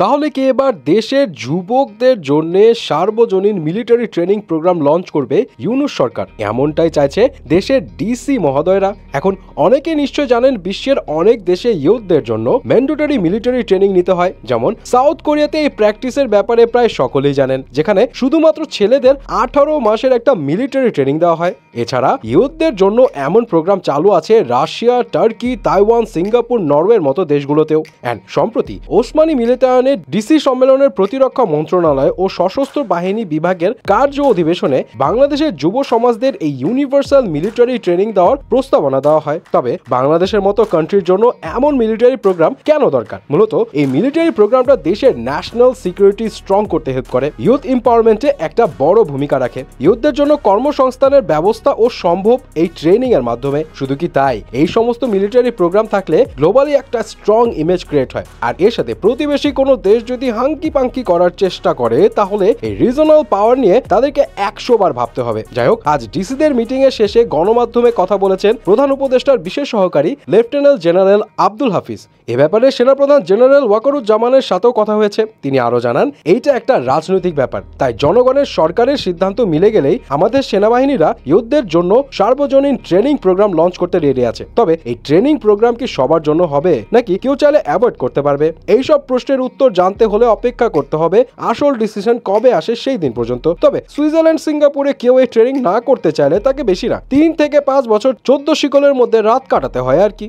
তাহলে কি এবার দেশের যুবকদের জন্য সার্বজনীন মিলিটারি ট্রেনিং প্রোগ্রাম লঞ্চ করবে ইউনূস সরকার? এমনটাই চাইছে দেশের ডিসি মহোদয়রা। এখন অনেকে নিশ্চয় জানেন বিশ্বের অনেক দেশে ইয়ুথদের জন্য ম্যান্ডেটরি মিলিটারি ট্রেনিং নিতে হয়। যেমন সাউথ কোরিয়াতে এই প্র্যাকটিসের ব্যাপারে প্রায় সকলেই জানেন, যেখানে শুধুমাত্র ছেলেদের 18 মাসের একটা মিলিটারি ট্রেনিং দেওয়া হয়। এছাড়া ইয়ুথদের জন্য এমন প্রোগ্রাম চালু আছে রাশিয়া, টার্কি, তাইওয়ান, সিঙ্গাপুর, নরওয়ের মতো দেশগুলোতেও। অ্যান্ড সম্প্রতি ওসমানী মিলিটারি ডিসি সম্মেলনের প্রতিরক্ষা মন্ত্রণালয় ও সশস্ত্র বাহিনী বিভাগের কার্য অধিবেশনে বাংলাদেশের যুব সমাজদের এই ইউনিভার্সাল মিলিটারি ট্রেনিং দেওয়ার প্রস্তাবনা দেওয়া হয়। তবে বাংলাদেশের মতো কান্ট্রির জন্য এমন মিলিটারি প্রোগ্রাম কেন দরকার? মূলত এই মিলিটারি প্রোগ্রামটা দেশের ন্যাশনাল সিকিউরিটি স্ট্রং করতে হেল্প করে, ইউথ এম্পাওয়ারমেন্টে একটা বড় ভূমিকা রাখে, ইউথদের জন্য কর্মসংস্থানের ব্যবস্থা ও সম্ভব এই ট্রেনিং এর মাধ্যমে। শুধু কি তাই, এই সমস্ত মিলিটারি প্রোগ্রাম থাকলে গ্লোবালি একটা স্ট্রং ইমেজ ক্রিয়েট হয়। আর এর সাথে প্রতিবেশী কোনো দেশ যদি হাঙ্কি পাঙ্কি করার চেষ্টা করে, তাহলে এই রিজনাল পাওয়ার নিয়ে তাদেরকে 100 বার ভাবতে হবে। যাই হোক, আজ ডিসিদের মিটিং এর শেষে গণমাধ্যমে কথা বলেছেন প্রধান উপদেষ্টার বিশেষ সহকারী লেফটেন্যান্ট জেনারেল আব্দুল হাফিজ। এ ব্যাপারে সেনাপ্রধান জেনারেল ওয়াকারুজ্জামানের সাথেও কথা হয়েছে। তিনি আরো জানান, এইটা একটা রাজনৈতিক ব্যাপার, তাই জনগণের সরকারের সিদ্ধান্ত মিলে গেলেই আমাদের সেনাবাহিনীরা ইয়ুথদের জন্য সার্বজনীন ট্রেনিং প্রোগ্রাম লঞ্চ করতে রেডি আছে। তবে এই ট্রেনিং প্রোগ্রাম কি সবার জন্য হবে, নাকি কেউ চাইলে অ্যাভয়েড করতে পারবে? এইসব প্রশ্নের উত্তর জানতে হলে অপেক্ষা করতে হবে আসল ডিসিশন কবে আসে সেই দিন পর্যন্ত। তবে সুইজারল্যান্ড, সিঙ্গাপুরে কেউ এই ট্রেনিং না করতে চাইলে তাকে বেশি না 3 থেকে 5 বছর 14 শিকলের মধ্যে রাত কাটাতে হয় আর কি।